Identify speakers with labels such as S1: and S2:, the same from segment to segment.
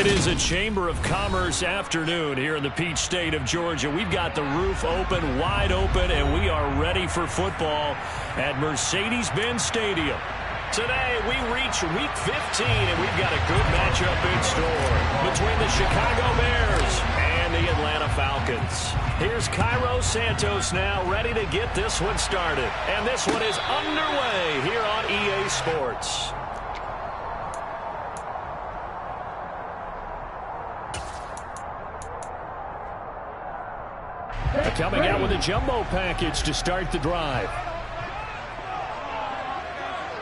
S1: It is a Chamber of Commerce afternoon here in the Peach State of Georgia. We've got the roof open, wide open, and we are ready for football at Mercedes-Benz Stadium. Today, we reach Week 15, and we've got a good matchup in store between the Chicago Bears and the Atlanta Falcons. Here's Cairo Santos now, ready to get this one started. And this one is underway here on EA Sports. Coming out with a jumbo package to start the drive.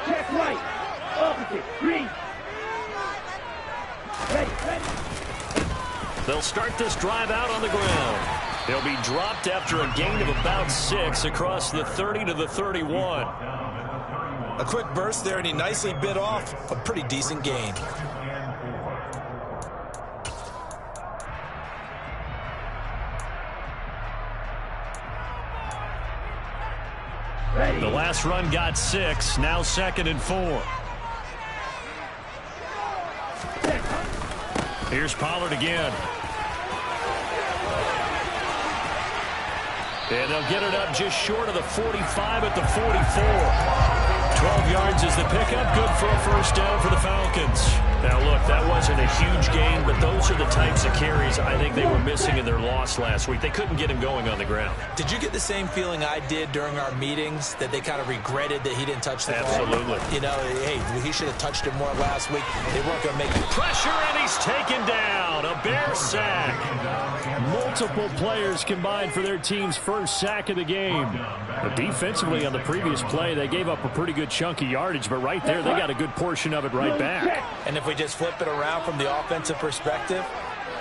S2: Check right. Opposite. Green. Ready.
S1: They'll start this drive out on the ground. They'll be dropped after a gain of about 6 across the 30 to the 31.
S3: A quick burst there, and he nicely bit off a pretty decent gain.
S1: The last run got 6, now 2nd and 4. Here's Pollard again. And they'll get it up just short of the 45 at the 44. 12 yards is the pickup, good for a first down for the Falcons. Now, look, that wasn't a huge gain, but those are the types of carries I think they were missing in their loss last week. They couldn't get him going on the ground.
S3: Did you get the same feeling I did during our meetings, that they kind of regretted that he didn't touch the ball?
S1: Absolutely.
S3: You know, hey, he should have touched it more last week. They weren't going to make it.
S1: Pressure, and he's taken down. A Bear sack. Multiple players combined for their team's first sack of the game. But defensively on the previous play, they gave up a pretty good chunk of yardage, but right there, they got a good portion of it right back.
S3: And if we just flip it around from the offensive perspective,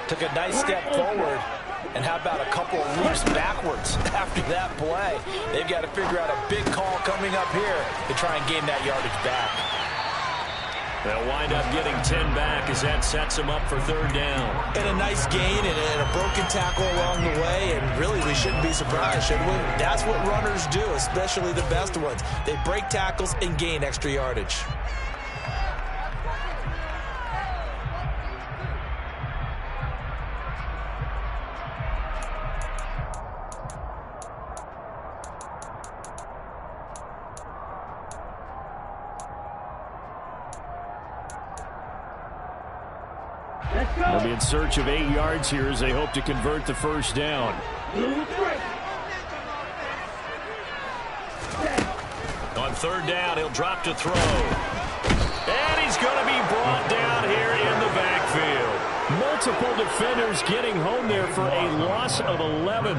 S3: took a nice step forward, and how about a couple of leaps backwards after that play? They've got to figure out a big call coming up here to try and gain that yardage back.
S1: They'll wind up getting 10 back as that sets them up for third down.
S3: And a nice gain and a broken tackle along the way, and really we shouldn't be surprised, should we? That's what runners do, especially the best ones. They break tackles and gain extra yardage.
S1: They'll be in search of 8 yards here as they hope to convert the first down. On third down, he'll drop to throw. And he's going to be brought down here in the backfield. Multiple defenders getting home there for a loss of 11.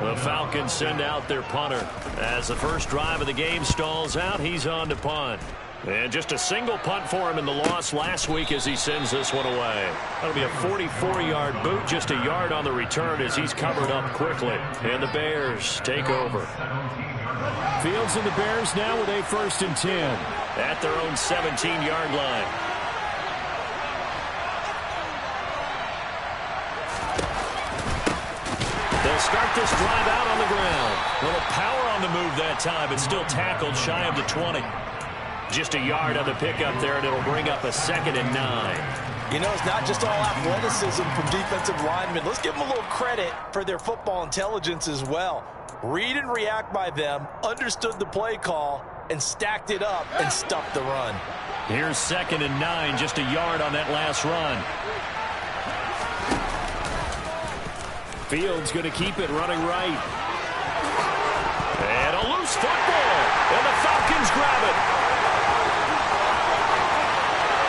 S1: The Falcons send out their punter. As the first drive of the game stalls out, he's on to punt. And just a single punt for him in the loss last week as he sends this one away. That'll be a 44-yard boot, just a yard on the return as he's covered up quickly. And the Bears take over. Fields and the Bears now with a 1st and 10 at their own 17-yard line. They'll start this drive out on the ground. A little power on the move that time, but still tackled shy of the 20. Just a yard on the pickup there, and it'll bring up a 2nd and 9.
S3: You know, it's not just all athleticism from defensive linemen. Let's give them a little credit for their football intelligence as well. Read and react by them, understood the play call, and stacked it up and stuffed the run.
S1: Here's 2nd and 9, just a yard on that last run. Fields going to keep it running right. And a loose football, and the Falcons grab it.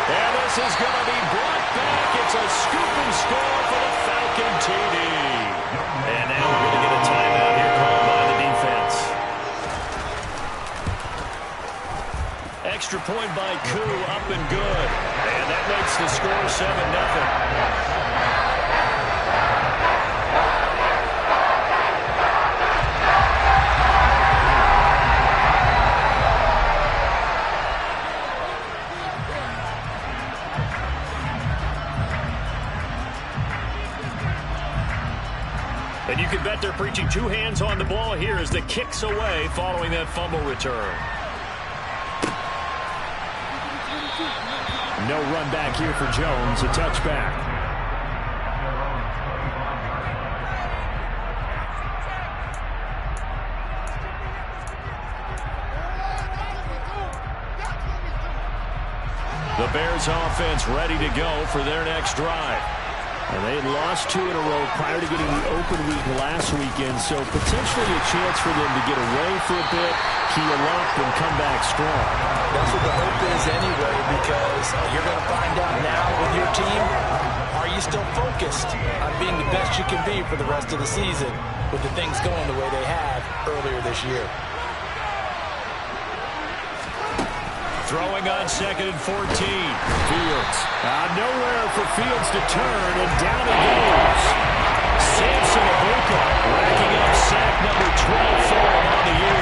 S1: And this is going to be brought back. It's a scoop and score for the Falcon TD. And now we're going to get a timeout here called by the defense. Extra point by Koo, up and good. And that makes the score 7-0. And you can bet they're preaching 2 hands on the ball here as the kick's away following that fumble return. No run back here for Jones, a touchback. The Bears offense ready to go for their next drive. And they had lost 2 in a row prior to getting the open week last weekend, so potentially a chance for them to get away for a bit, keel up, and come back strong.
S3: That's what the hope is anyway, because you're going to find out now with your team, are you still focused on being the best you can be for the rest of the season with the things going the way they have earlier this year?
S1: Throwing on 2nd and 14. Fields. Nowhere for Fields to turn, and down he goes. Samson Abuka racking up sack number 12 for him on the year.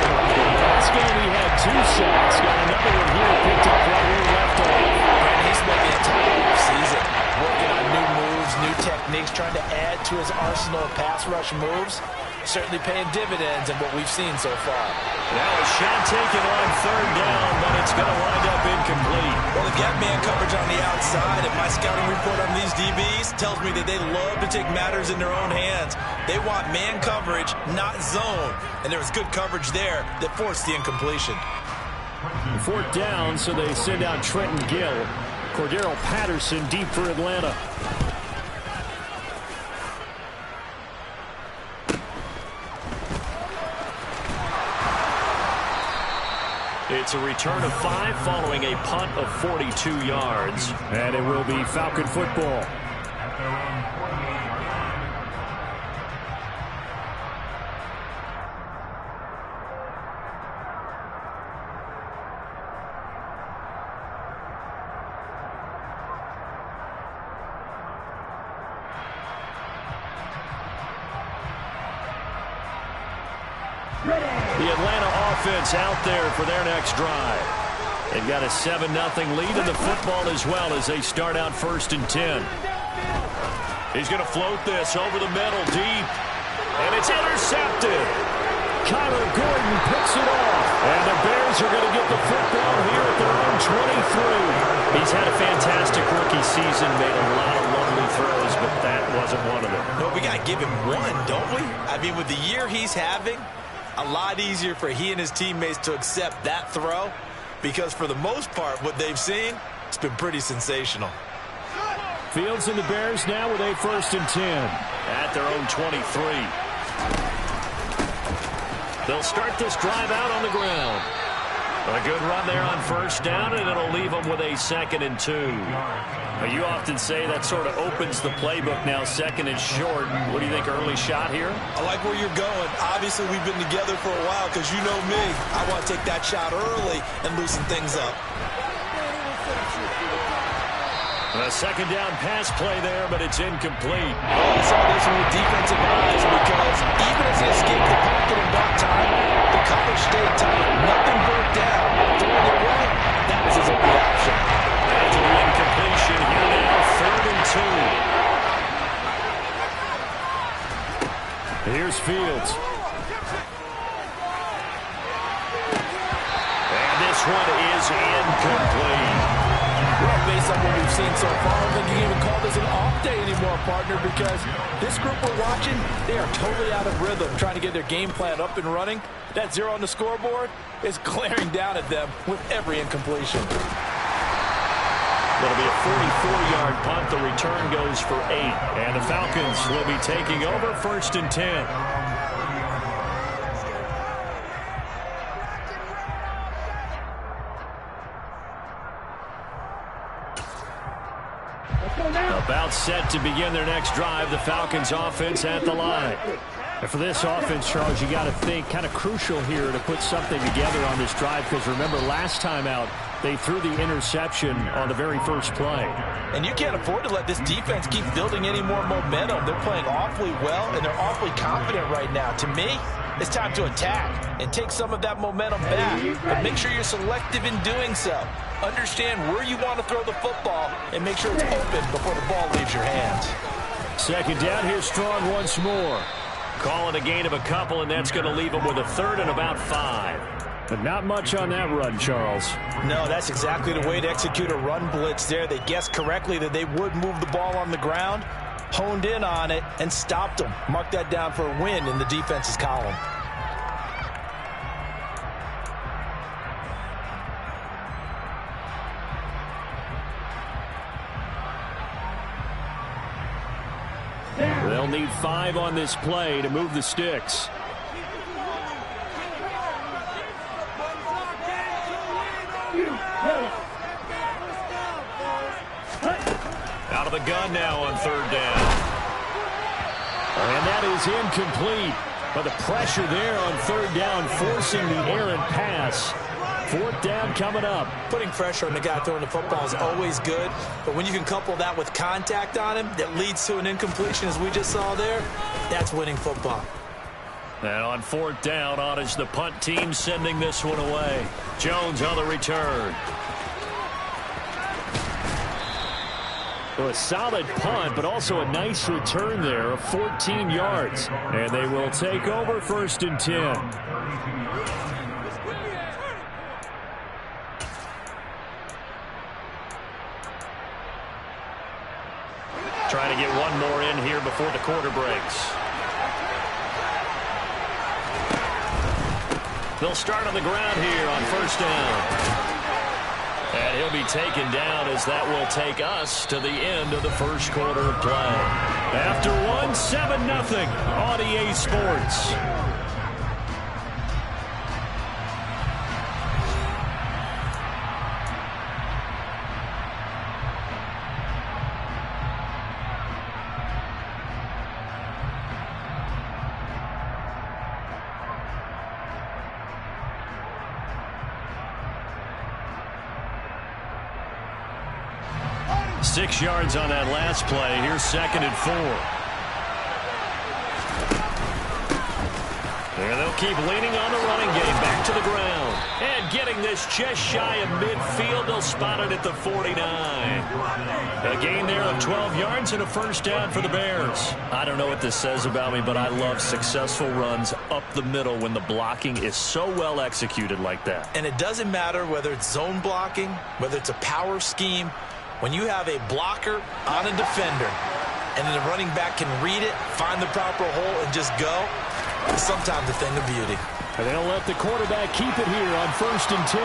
S1: Last game he had 2 sacks. Got another one here picked up right where he left off.
S3: And he's spent the entire season working on new moves, new techniques, trying to add to his arsenal of pass rush moves. Certainly paying dividends in what we've seen so far.
S1: Now a shot taken on 3rd down, but it's going to wind up incomplete.
S4: Well, they've got man coverage on the outside, and my scouting report on these DBs tells me that they love to take matters in their own hands. They want man coverage, not zone. And there was good coverage there that forced the incompletion.
S1: 4th down, so they send out Trenton Gill. Cordero Patterson deep for Atlanta. It's a return of 5 following a punt of 42 yards. And it will be Falcon football. The Atlanta offense out there for their next drive. They've got a 7-0 lead in the football as well as they start out 1st and 10. He's going to float this over the middle deep. And it's intercepted. Kyler Gordon picks it off. And the Bears are going to get the football here at their own 23. He's had a fantastic rookie season, made a lot of lovely throws, but that wasn't one of them.
S4: No, we got to give him one, don't we? I mean, with the year he's having, a lot easier for he and his teammates to accept that throw, because for the most part, what they've seen, it's been pretty sensational.
S1: Fields and the Bears now with a 1st and 10 at their own 23. They'll start this drive out on the ground. A good run there on 1st down, and it'll leave them with a 2nd and 2. You often say that sort of opens the playbook now, 2nd and short. What do you think, early shot here?
S4: I like where you're going. Obviously, we've been together for a while because you know me. I want to take that shot early and loosen things up.
S1: A 2nd down pass play there, but it's incomplete.
S3: I saw this one with defensive eyes because even as he escaped the pocket in that time, the coverage stayed tight. Nothing broke down. Throwing it away, that was his only option.
S1: After the incompletion, here now, 3rd and 2. Here's Fields. And this one is incomplete.
S3: Well, based on what we've seen so far, I don't think you can even call this an off day anymore, partner, because this group we're watching, they are totally out of rhythm, trying to get their game plan up and running. That 0 on the scoreboard is glaring down at them with every incompletion.
S1: It'll be a 44-yard punt. The return goes for 8. And the Falcons will be taking over 1st and 10. About set to begin their next drive, the Falcons offense at the line. And for this offense, Charles, you got to think kind of crucial here to put something together on this drive, because remember last time out, they threw the interception on the very first play.
S3: And you can't afford to let this defense keep building any more momentum. They're playing awfully well, and they're awfully confident right now. To me, it's time to attack and take some of that momentum back. But make sure you're selective in doing so. Understand where you want to throw the football and make sure it's open before the ball leaves your hands.
S1: 2nd down here, Strong once more. Calling a gain of a couple, and that's going to leave them with a 3rd and about 5. But not much on that run, Charles.
S3: No, that's exactly the way to execute a run blitz there. They guessed correctly that they would move the ball on the ground, honed in on it, and stopped them. Mark that down for a win in the defense's column.
S1: They'll need 5 on this play to move the sticks. Out of the gun now on 3rd down. And that is incomplete. But the pressure there on 3rd down, forcing the errant pass. 4th down coming up.
S3: Putting pressure on the guy throwing the football is always good, but when you can couple that with contact on him that leads to an incompletion, as we just saw there, that's winning football.
S1: And on 4th down, on is the punt team sending this one away. Jones on the return. So a solid punt, but also a nice return there of 14 yards. And they will take over 1st and 10. Trying to get one more in here before the quarter breaks. They'll start on the ground here on 1st down. And he'll be taken down as that will take us to the end of the 1st quarter of play. After one, 7-0 on EA Sports. Six yards on that last play. Here's 2nd and 4. And they'll keep leaning on the running game. Back to the ground. And getting this just shy of midfield. They'll spot it at the 49. A gain there of 12 yards and a 1st down for the Bears. I don't know what this says about me, but I love successful runs up the middle when the blocking is so well executed like that.
S3: And it doesn't matter whether it's zone blocking, whether it's a power scheme. When you have a blocker on a defender and then the running back can read it, find the proper hole, and just go, it's sometimes a thing of beauty.
S1: And they'll let the quarterback keep it here on 1st and 10.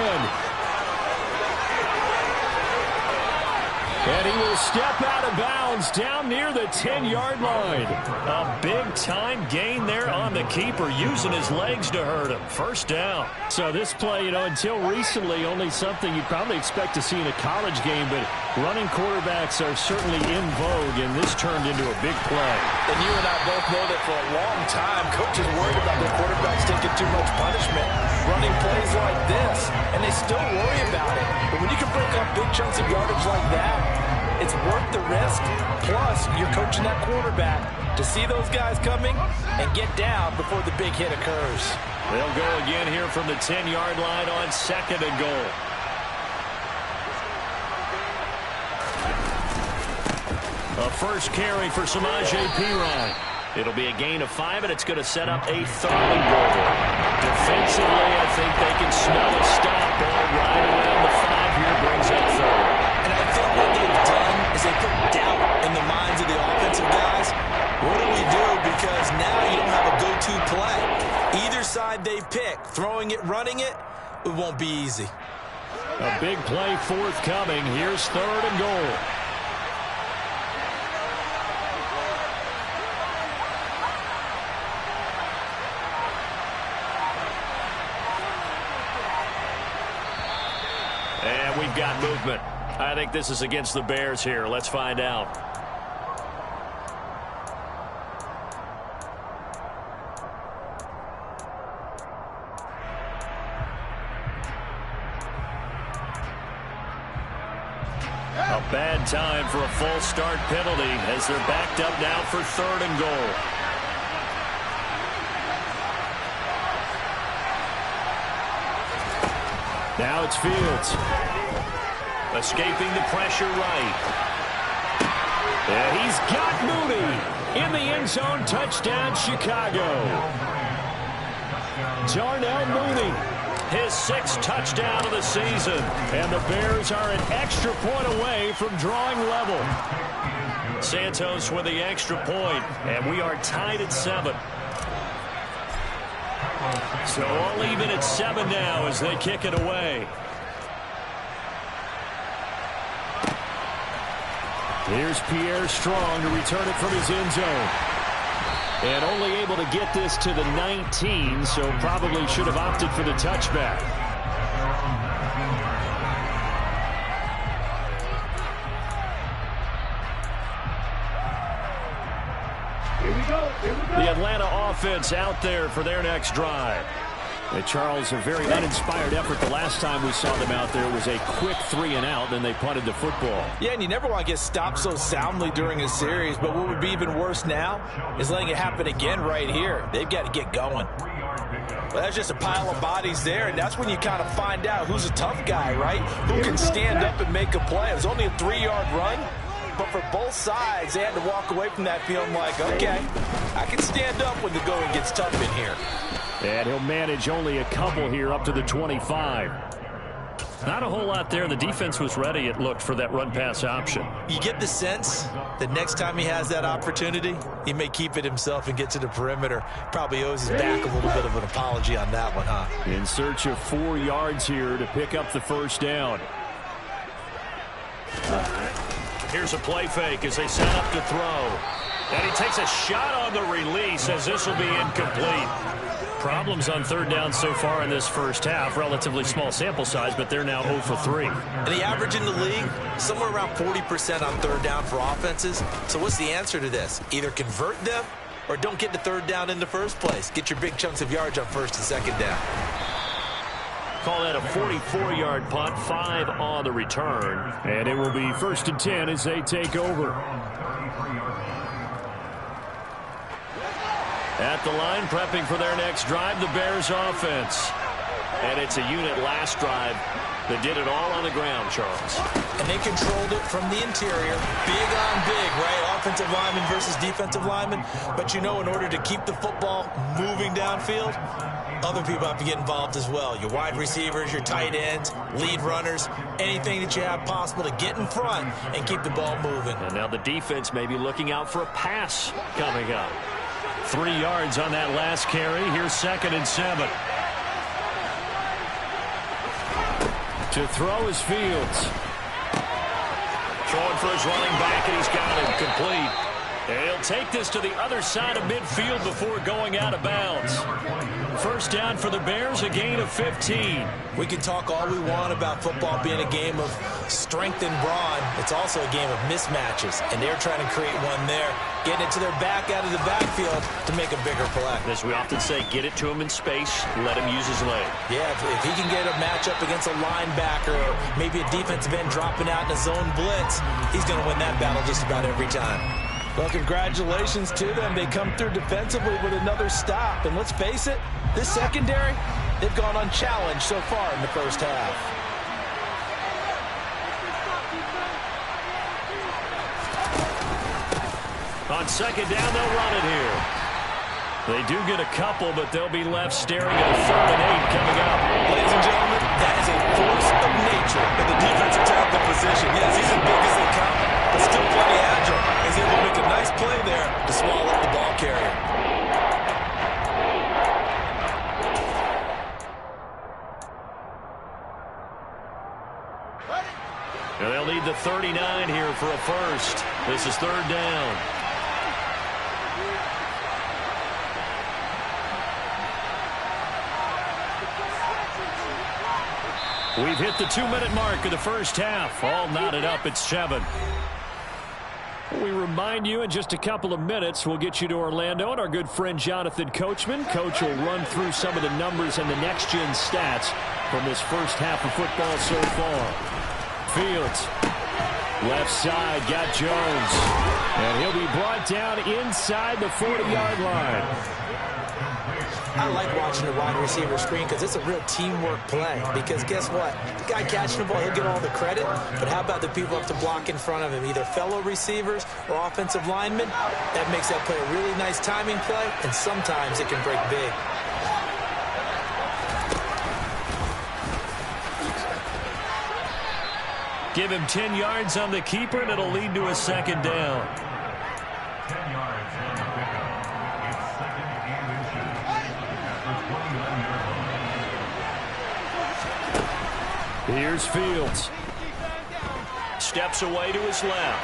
S1: And he will step out of bounds down near the 10-yard line. A big-time gain there on the keeper, using his legs to hurt him. 1st down. So this play, until recently, only something you'd probably expect to see in a college game, but running quarterbacks are certainly in vogue, and this turned into a big play.
S3: And you and I both know that for a long time, coaches worried about their quarterbacks taking too much punishment, running plays like this, and they still worry about it. But when you can break up big chunks of yardage like that, it's worth the risk. Plus, you're coaching that quarterback to see those guys coming and get down before the big hit occurs.
S1: They'll go again here from the 10-yard line on 2nd and goal. A first carry for Samaje Perine. It'll be a gain of 5, and it's going to set up a 3rd and goal. Defensively, I think they can smell a stop. Ball right around the 5 here, brings up 3rd.
S3: And I think what they've done is they put doubt in the minds of the offensive guys. What do we do? Because now you don't have a go-to play. Either side they pick, throwing it, running it, it won't be easy.
S1: A big play forthcoming. Here's 3rd and goal. And we've got movement. I think this is against the Bears here. Let's find out. A bad time for a false start penalty as they're backed up now for 3rd and goal. Now it's Fields. Escaping the pressure right. And he's got Mooney in the end zone. Touchdown, Chicago. Darnell Mooney, his 6th touchdown of the season. And the Bears are an extra point away from drawing level. Santos with the extra point, and we are tied at 7. So all even at 7 now as they kick it away. Here's Pierre Strong to return it from his end zone. And only able to get this to the 19, so probably should have opted for the touchback.
S2: Here we go.
S1: The Atlanta offense out there for their next drive. And Charles, a very uninspired effort the last time we saw them out there. It was a quick 3-and-out, then they punted the football.
S3: Yeah, and you never want to get stopped so soundly during a series, but what would be even worse now is letting it happen again right here. They've got to get going. Well, that's just a pile of bodies there, and that's when you kind of find out who's a tough guy, right? Who can stand up and make a play. It was only a 3-yard run, but for both sides, they had to walk away from that feeling like, okay, I can stand up when the going gets tough in here.
S1: And he'll manage only a couple here up to the 25. Not a whole lot there. The defense was ready, it looked, for that run-pass option.
S3: You get the sense that next time he has that opportunity, he may keep it himself and get to the perimeter. Probably owes his back a little bit of an apology on that one, huh?
S1: In search of 4 yards here to pick up the first down. Here's a play fake as they set up to throw. And he takes a shot on the release as this will be incomplete. Problems on third down so far in this first half. Relatively small sample size, but they're now 0 for 3.
S3: And the average in the league, somewhere around 40% on third down for offenses. So what's the answer to this? Either convert them or don't get to third down in the first place. Get your big chunks of yards on first and second down.
S1: Call that a 44-yard punt, 5 on the return. And it will be 1st and 10 as they take over. At the line, prepping for their next drive, the Bears offense. And it's a unit last drive that did it all on the ground, Charles.
S3: And they controlled it from the interior. Big on big, right? Offensive lineman versus defensive lineman. But you know, in order to keep the football moving downfield, other people have to get involved as well. Your wide receivers, your tight ends, lead runners, anything that you have possible to get in front and keep the ball moving.
S1: And now the defense may be looking out for a pass coming up. 3 yards on that last carry. Here's 2nd and 7. To throw is Fields. Throwing for his running back, and he's got him complete. And he'll take this to the other side of midfield before going out of bounds. First down for the Bears, a gain of 15.
S3: We can talk all we want about football being a game of strength and brawn. It's also a game of mismatches, and they're trying to create one there, getting it to their back out of the backfield to make a bigger play.
S1: As we often say, get it to him in space, let him use his leg.
S3: Yeah, if he can get a matchup against a linebacker or maybe a defensive end dropping out in a zone blitz, he's going to win that battle just about every time. Well, congratulations to them. They come through defensively with another stop. And let's face it, this secondary, they've gone unchallenged so far in the first half.
S1: On second down, they'll run it here. They do get a couple, but they'll be left staring at a 3rd and 8 coming up.
S3: Ladies and gentlemen, that is a force of nature in the defensive tackle position. Yes, he's as big as they come, but still plenty agile. He's able to make a nice play there to swallow up the ball carrier.
S1: And they'll need the 39 here for a first. This is 3rd down. We've hit the 2-minute mark of the first half. All knotted up at 7. We remind you in just a couple of minutes, we'll get you to Orlando and our good friend Jonathan Coachman. Coach will run through some of the numbers and the next-gen stats from this first half of football so far. Fields, left side, got Jones. And he'll be brought down inside the 40-yard line.
S3: I like watching the wide receiver screen because it's a real teamwork play. Because guess what? The guy catching the ball, he'll get all the credit. But how about the people up to block in front of him, either fellow receivers or offensive linemen? That makes that play a really nice timing play, and sometimes it can break big.
S1: Give him 10 yards on the keeper, and it'll lead to a 2nd down.
S5: 10 yards on the pickup. It's 2nd and inches at the 21-yard line.
S1: Here's Fields. Steps away to his left.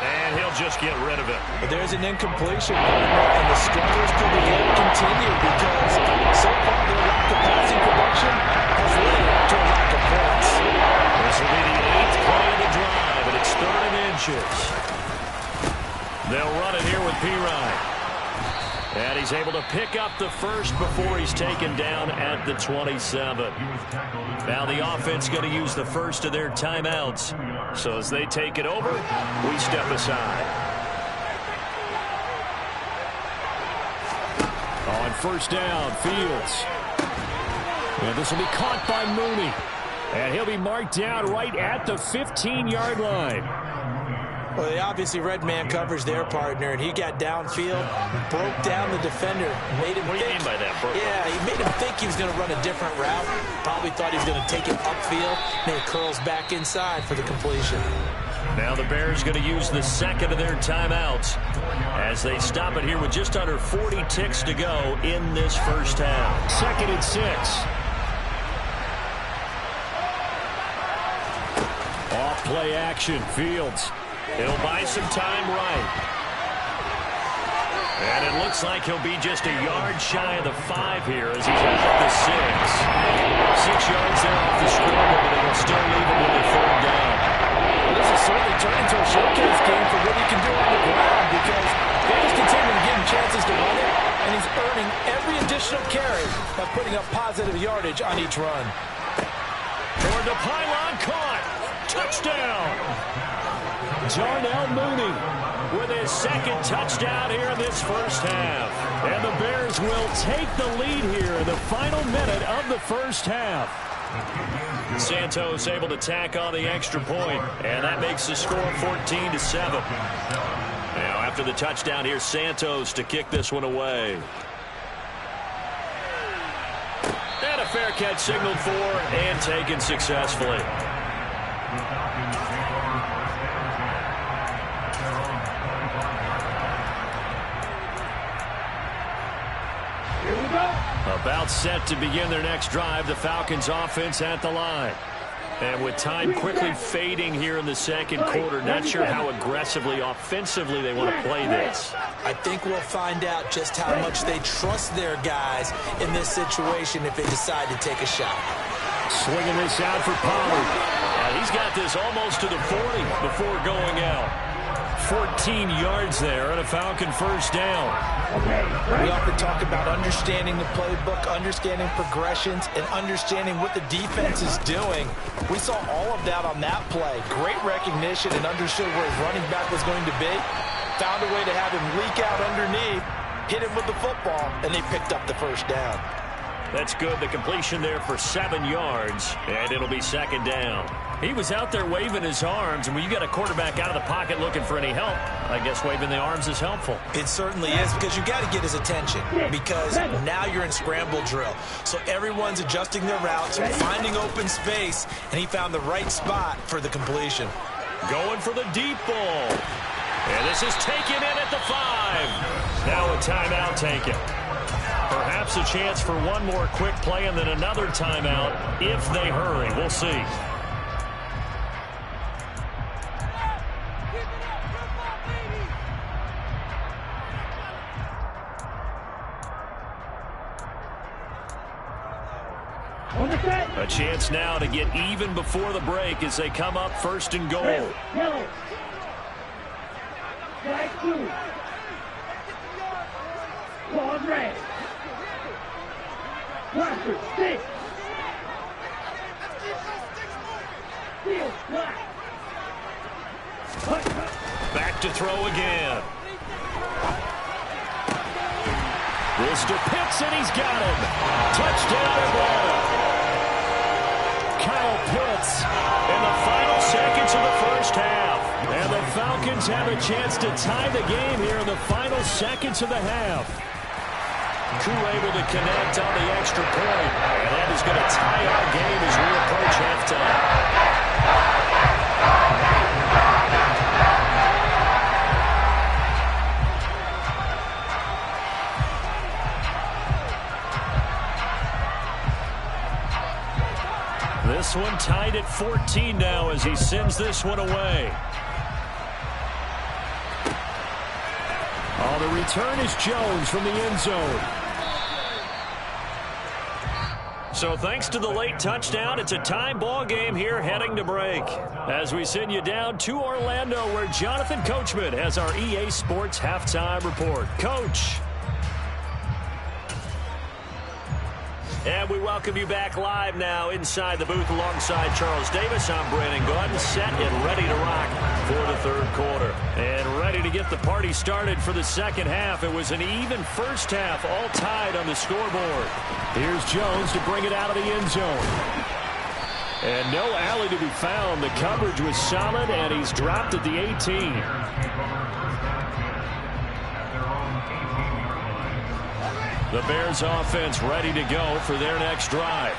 S1: And he'll just get rid of it.
S3: But there's an incompletion, and the struggles to the end continue because so far their lack of passing production has led to a lack of points.
S1: This will be the 8th play of the drive, and it's 3rd and inches. They'll run it here with Pirine. And he's able to pick up the first before he's taken down at the 27. Now the offense going to use the first of their timeouts. So as they take it over, we step aside. On first down, Fields. And this will be caught by Mooney. And he'll be marked down right at the 15-yard line.
S3: Well, they obviously read man coverage their partner, and he got downfield, broke down the defender, made him
S1: What do you mean by that, bro?
S3: Yeah, he made him think he was going to run a different route. Probably thought he was going to take it upfield, and it curls back inside for the completion.
S1: Now the Bears going to use the second of their timeouts as they stop it here with just under 40 ticks to go in this first half. 2nd and 6. Off play action, Fields. He'll buy some time right. And it looks like he'll be just a yard shy of the 5 here as he's out at the 6. 6 yards there off the scoreboard, but it'll still leave him with a 3rd down.
S3: Well, this is certainly turned into a showcase game for what he can do on the ground because they just continue to give him chances to run it, and he's earning every additional carry by putting up positive yardage on each run.
S1: Toward the pylon, caught. Touchdown. Darnell Mooney with his 2nd touchdown here in this first half. And the Bears will take the lead here in the final minute of the first half. Santos able to tack on the extra point, and that makes the score 14-7. Now after the touchdown, here's Santos to kick this one away. And a fair catch signaled for and taken successfully. About set to begin their next drive, the Falcons offense at the line. And with time quickly fading here in the second quarter, not sure how aggressively, offensively they want to play this.
S3: I think we'll find out just how much they trust their guys in this situation if they decide to take a shot.
S1: Swinging this out for Pollard. He's got this almost to the 40 before going out. 14 yards there and a Falcon first down.
S3: We often talk about understanding the playbook, understanding progressions, and understanding what the defense is doing. We saw all of that on that play. Great recognition and understood where his running back was going to be. Found a way to have him leak out underneath, hit him with the football, and they picked up the first down.
S1: That's good. The completion there for 7 yards, and it'll be 2nd down. He was out there waving his arms, and when you got a quarterback out of the pocket looking for any help, I guess waving the arms is helpful.
S3: It certainly is, because you got to get his attention, because now you're in scramble drill. So everyone's adjusting their routes, finding open space, and he found the right spot for the completion.
S1: Going for the deep ball. And this is taken in at the 5. Now a timeout taken. Perhaps a chance for one more quick play and then another timeout if they hurry. We'll see. A chance now to get even before the break as they come up 1st and goal.
S2: Yellow. Flag 2. Clause red. Watcher 6. Field black.
S1: Back to throw again. This to Pitts, and he's got him. Touchdown Atlanta. Kyle Pitts in the final seconds of the first half. And the Falcons have a chance to tie the game here in the final seconds of the half. Koo able to connect on the extra point. And that is going to tie our game as we approach halftime. This one tied at 14 now as he sends this one away. On the return is Jones from the end zone. So thanks to the late touchdown, it's a tie ball game here heading to break. As we send you down to Orlando, where Jonathan Coachman has our EA Sports halftime report. Coach. And we welcome you back live now inside the booth alongside Charles Davis. I'm Brandon Gordon, set and ready to rock for the third quarter. And ready to get the party started for the second half. It was an even first half, all tied on the scoreboard. Here's Jones to bring it out of the end zone. And no alley to be found. The coverage was solid, and he's dropped at the 18. The Bears offense ready to go for their next drive.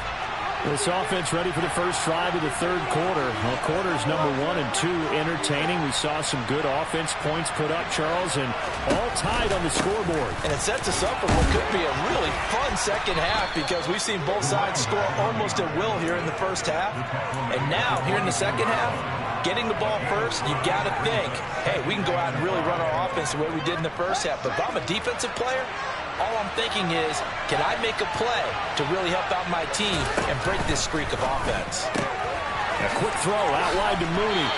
S1: This offense ready for the first drive of the third quarter. Well, quarters number 1 and 2 entertaining. We saw some good offense points put up, Charles, and all tied on the scoreboard.
S3: And it sets us up for what could be a really fun second half because we've seen both sides score almost at will here in the first half. And now, here in the second half, getting the ball first, you've got to think, hey, we can go out and really run our offense the way we did in the first half. But if I'm a defensive player, all I'm thinking is, can I make a play to really help out my team and break this streak of offense?
S1: A quick throw out wide to Mooney.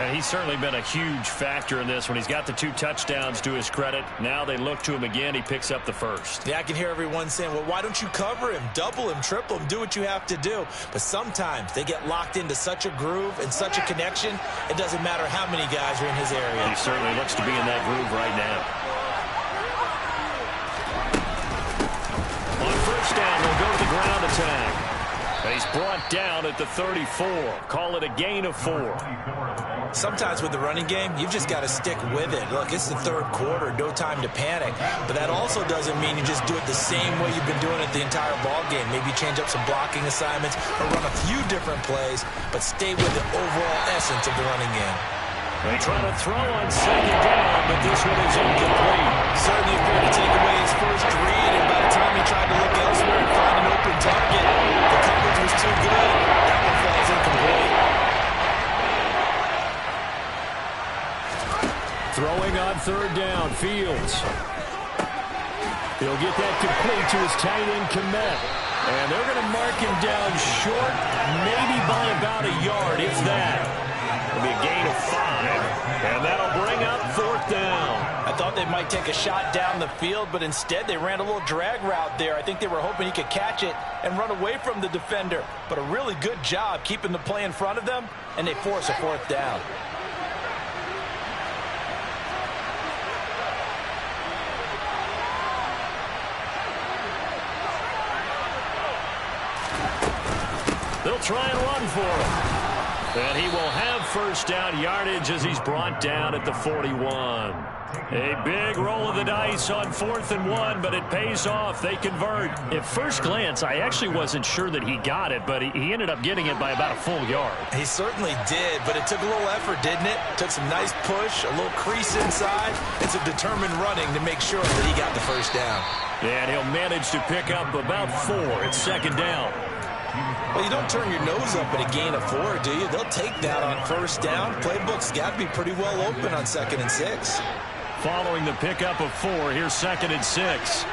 S1: And he's certainly been a huge factor in this when he's got the 2 touchdowns to his credit. Now they look to him again. He picks up the first.
S4: Yeah, I can hear everyone saying, well, why don't you cover him, double him, triple him, do what you have to do. But sometimes they get locked into such a groove and such a connection, it doesn't matter how many guys are in his area.
S1: He certainly looks to be in that groove right now. Down, they'll go to the ground attack. He's brought down at the 34. Call it a gain of 4.
S4: Sometimes with the running game, you've just got to stick with it. Look, it's the third quarter, no time to panic. But that also doesn't mean you just do it the same way you've been doing it the entire ball game. Maybe change up some blocking assignments or run a few different plays, but stay with the overall essence of the running game.
S1: They try to throw on second down, but this one is incomplete.
S4: Certainly appeared to take away his first read, and by the time he tried to look elsewhere and find an open target, the coverage was too good. That one falls incomplete.
S1: Throwing on third down, Fields. He'll get that complete to his tight end, Kmet. And they're going to mark him down short, maybe by about a yard, if that. It'll be a gain of 5, and that'll bring up fourth down.
S3: I thought they might take a shot down the field, but instead they ran a little drag route there. I think they were hoping he could catch it and run away from the defender. But a really good job keeping the play in front of them, and they force a fourth down.
S1: They'll try and run for him. And he will have first down yardage as he's brought down at the 41. A big roll of the dice on 4th and 1, but it pays off. They convert. At first glance, I actually wasn't sure that he got it, but he ended up getting it by about a full yard.
S4: He certainly did, but it took a little effort, didn't it? Took some nice push, a little crease inside, and some determined running to make sure that he got the first down.
S1: And he'll manage to pick up about 4 at second down.
S4: Well, you don't turn your nose up at a gain of 4, do you? They'll take that on first down. Playbook's got to be pretty well open on 2nd and 6.
S1: Following the pickup of 4, here's 2nd and 6.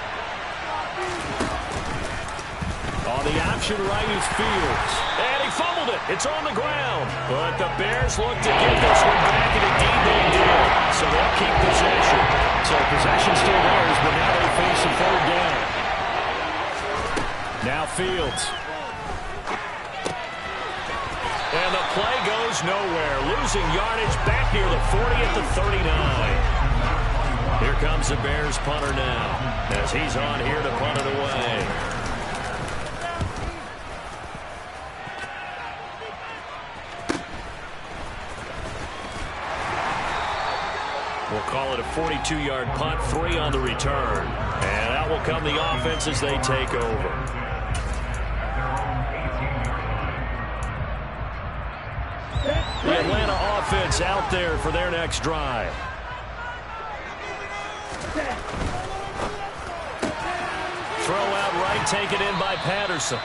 S1: On the option right is Fields. And he fumbled it. It's on the ground. But the Bears look to get this one back, and indeed they did. So they'll keep possession. So possession still theirs, but now they face a third down. Now Fields. And the play goes nowhere. Losing yardage back near the 40 at the 39. Here comes the Bears punter now as he's on here to punt it away. We'll call it a 42-yard punt, 3 on the return. And out will come the offense as they take over. The Atlanta offense out there for their next drive. Throw out right, taken in by Patterson.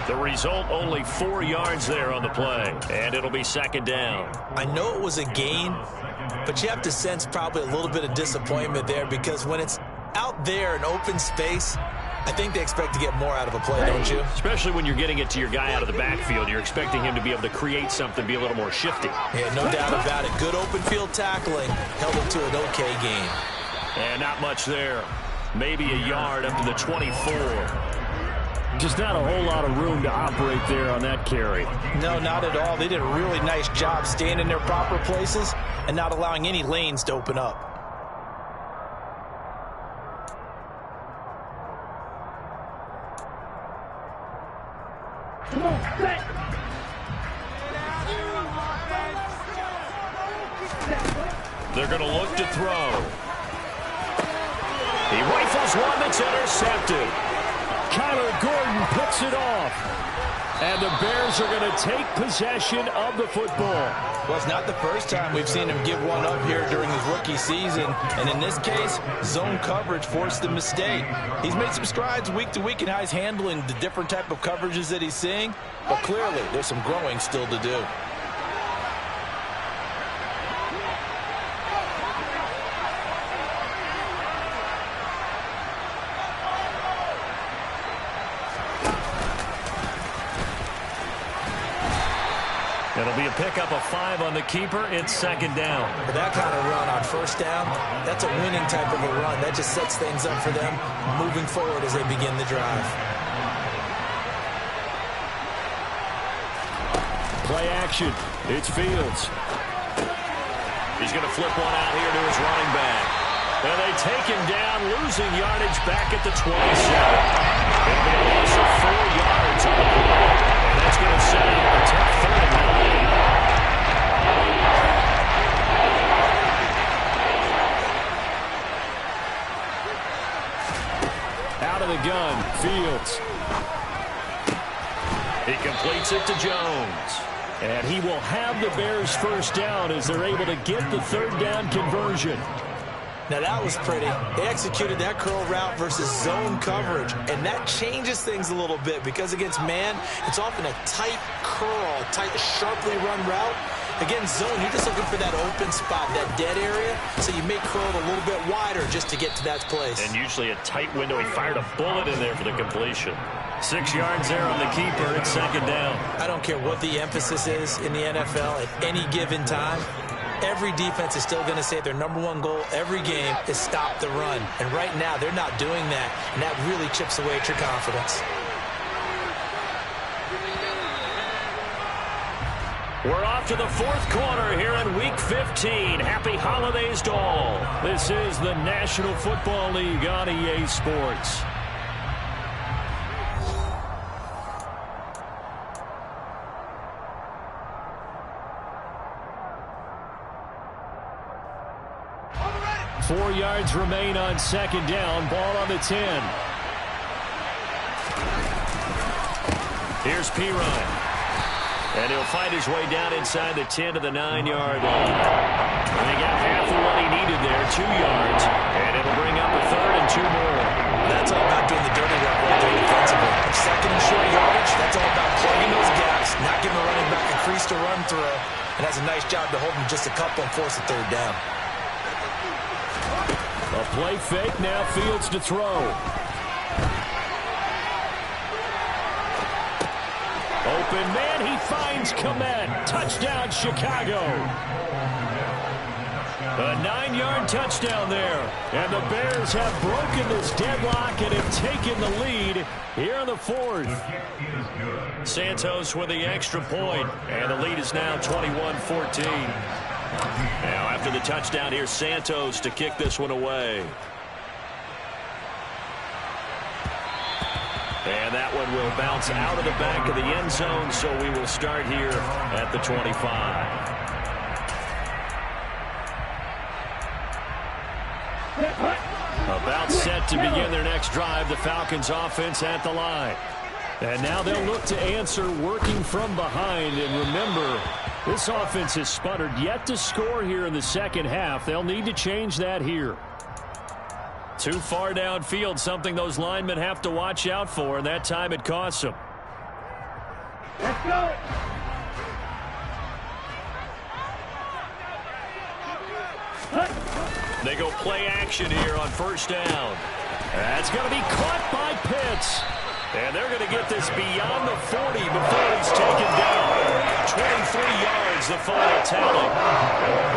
S1: The result, only 4 yards there on the play, and it'll be second down.
S4: I know it was a gain, but you have to sense probably a little bit of disappointment there because when it's out there in open space, I think they expect to get more out of a play, don't you?
S1: Especially when you're getting it to your guy out of the backfield. You're expecting him to be able to create something, be a little more shifty.
S4: Yeah, no doubt about it. Good open field tackling held him to an okay gain.
S1: And not much there. Maybe a yard up to the 24. Just not a whole lot of room to operate there on that carry.
S4: No, not at all. They did a really nice job staying in their proper places and not allowing any lanes to open up.
S2: Come on, set.
S1: They're going to look to throw. He rifles one that's intercepted. Kyler Gordon picks it off. And the Bears are going to take possession of the football.
S4: Well, it's not the first time we've seen him give one up here during his rookie season. And in this case, zone coverage forced the mistake. He's made some strides week to week in how he's handling the different type of coverages that he's seeing. But clearly, there's some growing still to do.
S1: It'll be a pickup of 5 on the keeper. It's second down.
S4: For that kind of run on first down, that's a winning type of a run. That just sets things up for them moving forward as they begin the drive.
S1: Play action. It's Fields. He's going to flip one out here to his running back. And they take him down, losing yardage back at the 27. It'll be a loss of 4 yards on the play. And that's going to set up a tough 39. Out of the gun, Fields. He completes it to Jones. And he will have the Bears first down as they're able to get the third down conversion.
S4: Now that was pretty. They executed that curl route versus zone coverage, and that changes things a little bit because against man, it's often a tight curl, tight, sharply run route. Against zone, you're just looking for that open spot, that dead area, so you may curl it a little bit wider just to get to that place.
S1: And usually a tight window. He fired a bullet in there for the completion. 6 yards there on the keeper. It's second down.
S4: I don't care what the emphasis is in the NFL at any given time. Every defense is still going to say their number one goal every game is stop the run. And right now, they're not doing that, and that really chips away at your confidence.
S1: We're off to the fourth quarter here in Week 15. Happy holidays to all. This is the National Football League on EA Sports. Four yards remain on second down. Ball on the 10. Here's Pirine. And he'll fight his way down inside the 10 to the 9-yard line. And he got half of what he needed there, 2 yards. And it'll bring up a third and 2 more.
S4: That's all about doing the dirty work right there defensively. Second and short yardage, that's all about plugging those gaps, not giving the running back a crease to run through. And that's a nice job to hold him just a couple and force a third down.
S1: A play fake, now Fields to throw. Open man, he finds Kmet. Touchdown, Chicago. A 9-yard touchdown there. And the Bears have broken this deadlock and have taken the lead here in the fourth. Santos with the extra point, and the lead is now 21-14. Now after the touchdown, here's Santos to kick this one away. And that one will bounce out of the back of the end zone, so we will start here at the 25. About set to begin their next drive, the Falcons offense at the line. And now they'll look to answer working from behind. And remember, this offense has sputtered yet to score here in the second half. They'll need to change that here. Too far downfield, something those linemen have to watch out for, and that time it costs them.
S2: go.
S1: They go play action here on first down. That's going to be caught by Pitts. And they're going to get this beyond the 40 before he's taken down. 23 yards, the final tally.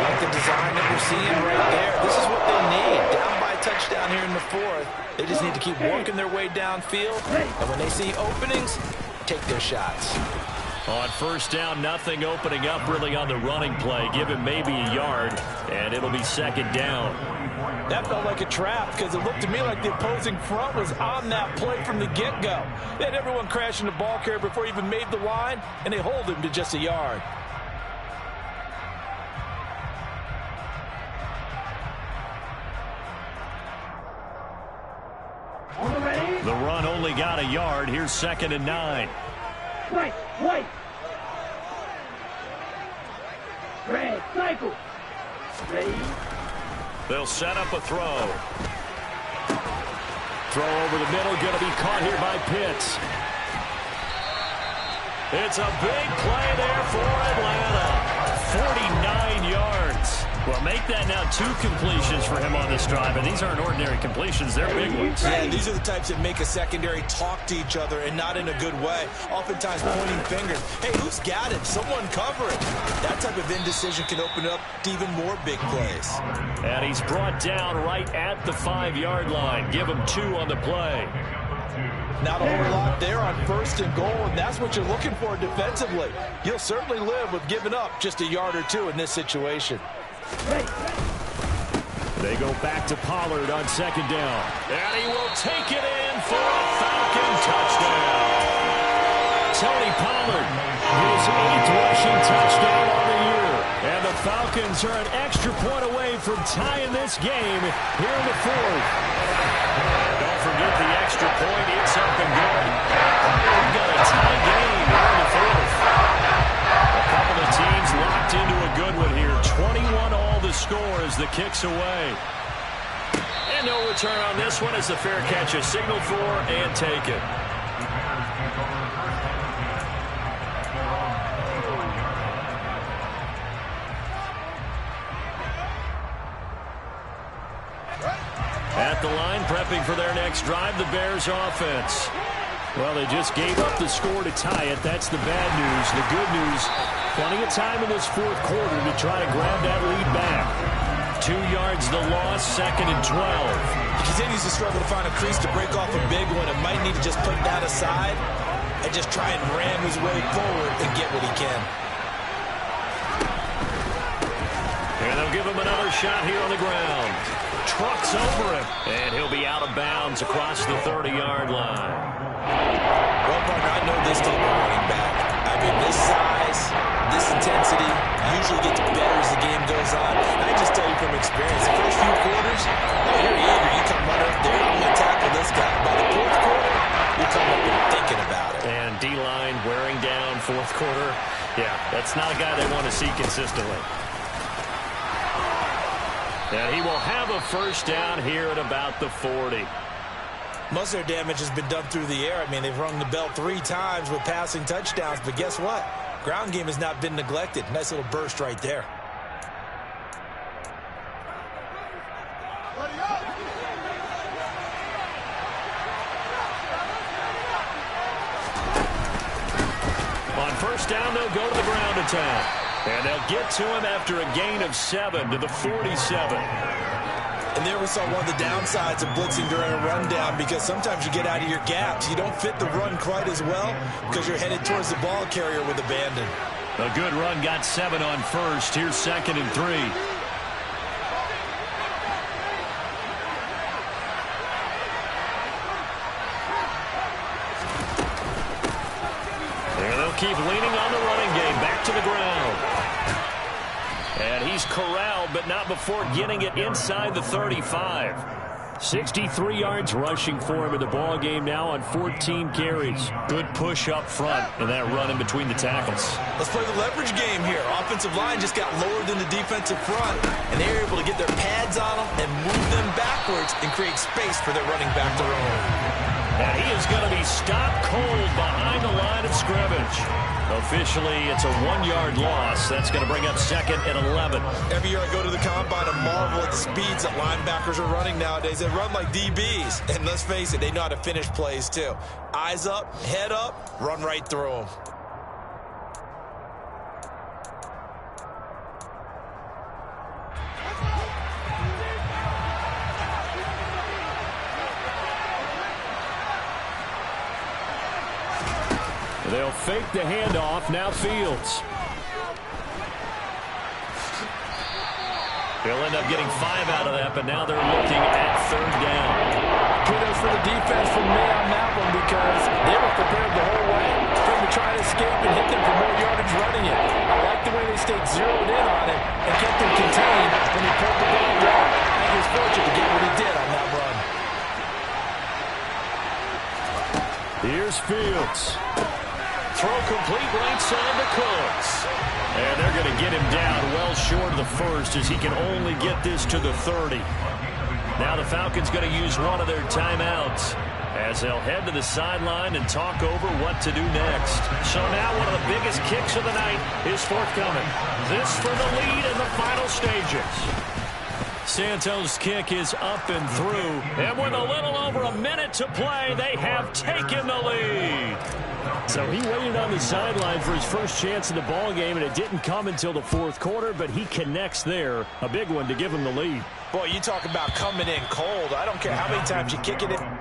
S3: Like the design that we're seeing right there. This is what they need. Down by a touchdown here in the fourth. They just need to keep working their way downfield. And when they see openings, take their shots.
S1: On first down, nothing opening up really on the running play. Give him maybe a yard, and it'll be second down.
S3: That felt like a trap because it looked to me like the opposing front was on that play from the get-go. They had everyone crashing the ball carrier before he even made the line, and they hold him to just a yard.
S1: The run only got a yard. Here's second and 9.
S2: Right, white. Red, cycle. Ready.
S1: They'll set up a throw. Throw over the middle, going to be caught here by Pitts. It's a big play there for Atlanta. 49 yards. Well, make that now 2 completions for him on this drive, and these aren't ordinary completions. They're big ones.
S4: Yeah, these are the types that make a secondary talk to each other and not in a good way. Oftentimes pointing fingers. Hey, who's got it? Someone cover it. That type of indecision can open up to even more big plays.
S1: And he's brought down right at the 5-yard line. Give him 2 on the play.
S3: Not a whole lot there on first and goal, and that's what you're looking for defensively. You'll certainly live with giving up just a yard or 2 in this situation.
S1: They go back to Pollard on second down. And he will take it in for a Falcon touchdown. Tony Pollard, his 8th rushing touchdown on the year. And the Falcons are an extra point away from tying this game here in the 4th. Don't forget the extra point. It's up and going. We've got a tie game here in the 4th. A couple of teams locked into a good one here. 21 all the score as the kick's away. And no return on this one as the fair catch is signaled for and taken. At the line, prepping for their next drive, the Bears offense. Well, they just gave up the score to tie it. That's the bad news. The good news, plenty of time in this 4th quarter to try to grab that lead back. 2 yards the loss, second and 12.
S4: He continues to struggle to find a crease to break off a big one and might need to just put that aside and just try and ram his way forward and get what he can.
S1: And they'll give him another shot here on the ground. Trucks over him, and he'll be out of bounds across the 30-yard line.
S4: Well, partner, I know this type of running back. I mean, this size, this intensity usually gets better as the game goes on. And I just tell you from experience, the first few quarters, you're eager. You come right up there, I'm going to tackle this guy. By the 4th quarter, you come up and thinking about it.
S1: And D-line wearing down 4th quarter. Yeah, that's not a guy they want to see consistently. And he will have a first down here at about the 40.
S4: Most of their damage has been done through the air. I mean, they've rung the bell 3 times with passing touchdowns, but guess what? Ground game has not been neglected. Nice little burst right there.
S1: On first down, they'll go to the ground attack. And they'll get to him after a gain of 7 to the 47.
S4: And there we saw one of the downsides of blitzing during a rundown, because sometimes you get out of your gaps. You don't fit the run quite as well because you're headed towards the ball carrier with abandon.
S1: A good run got 7 on first. Here's second and 3. They'll keep leaning on the running game. Back to the ground. And he's corralled, but not before getting it inside the 35. 63 yards rushing for him in the ball game now on 14 carries. Good push up front and that run in between the tackles.
S4: Let's play the leverage game here. Offensive line just got lower than the defensive front, and they were able to get their pads on them and move them backwards and create space for their running back to roll.
S1: And he is going to be stopped cold behind the line of scrimmage. Officially, it's a 1-yard loss. That's going to bring up second and 11.
S4: Every year I go to the combine and marvel at the speeds that linebackers are running nowadays. They run like DBs. And let's face it, they know how to finish plays too. Eyes up, head up, run right through them.
S1: They'll fake the handoff. Now Fields. He'll end up getting 5 out of that, but now they're looking at third down.
S3: Kudos for the defense from me on that one because they were prepared the whole way for him to try to escape and hit them for more yardage running it. I like the way they stayed zeroed in on it and kept him contained when he pulled the ball down. I think he was fortunate to get what he did on that run.
S1: Here's Fields. Throw complete right side to Cooks. And they're going to get him down well short of the first as he can only get this to the 30. Now the Falcons going to use one of their timeouts as they'll head to the sideline and talk over what to do next. So now one of the biggest kicks of the night is forthcoming. This for the lead in the final stages. Santos' kick is up and through. And with a little over a minute to play, they have taken the lead. So he waited on the sideline for his first chance in the ball game, and it didn't come until the fourth quarter, but he connects there. A big one to give him the lead.
S4: Boy, you talk about coming in cold. I don't care how many times you kick it in.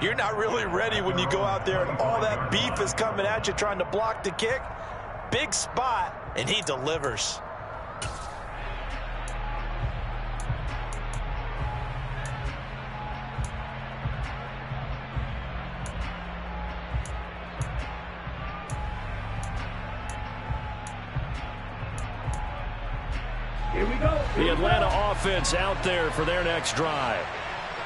S4: You're not really ready when you go out there and all that beef is coming at you trying to block the kick. Big spot, and he delivers.
S2: Here we go.
S1: The Atlanta offense out there for their next drive.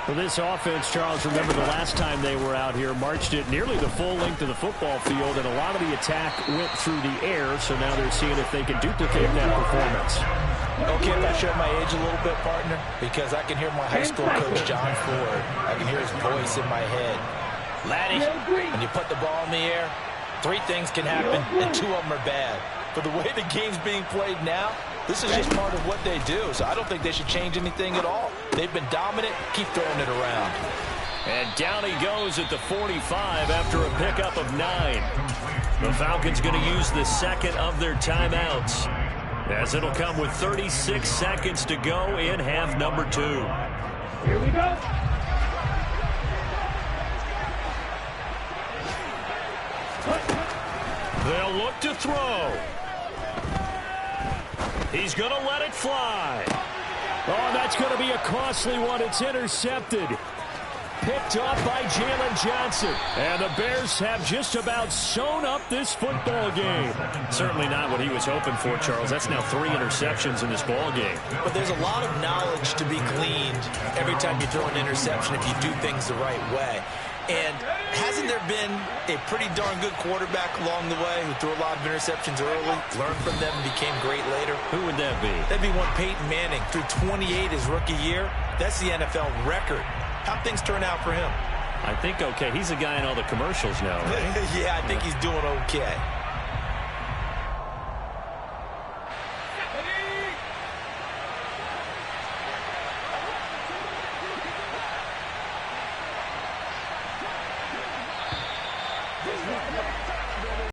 S1: For this offense, Charles, remember the last time they were out here, marched it nearly the full length of the football field, and a lot of the attack went through the air, so now they're seeing if they can duplicate that performance.
S4: Okay, if I show my age a little bit, partner, because I can hear my high school coach, John Ford. I can hear his voice in my head. Laddie, when you put the ball in the air, 3 things can happen, and 2 of them are bad. For the way the game's being played now, this is just part of what they do, so I don't think they should change anything at all. They've been dominant. Keep throwing it around.
S1: And down he goes at the 45 after a pickup of 9. The Falcons going to use the second of their timeouts, as it'll come with 36 seconds to go in half number 2.
S2: Here we go.
S1: They'll look to throw. He's going to let it fly. Oh, that's going to be a costly one. It's intercepted. Picked up by Jalen Johnson. And the Bears have just about sewn up this football game. Certainly not what he was hoping for, Charles. That's now 3 interceptions in this ball game.
S4: But there's a lot of knowledge to be gleaned every time you throw an interception if you do things the right way. And hasn't there been a pretty darn good quarterback along the way who threw a lot of interceptions early, learned from them, and became great later?
S1: Who would that be?
S4: That'd be one Peyton Manning, threw 28 his rookie year. That's the NFL record. How'd things turn out for him?
S1: I think okay. He's a guy in all the commercials now, right?
S4: Yeah, I think he's doing okay.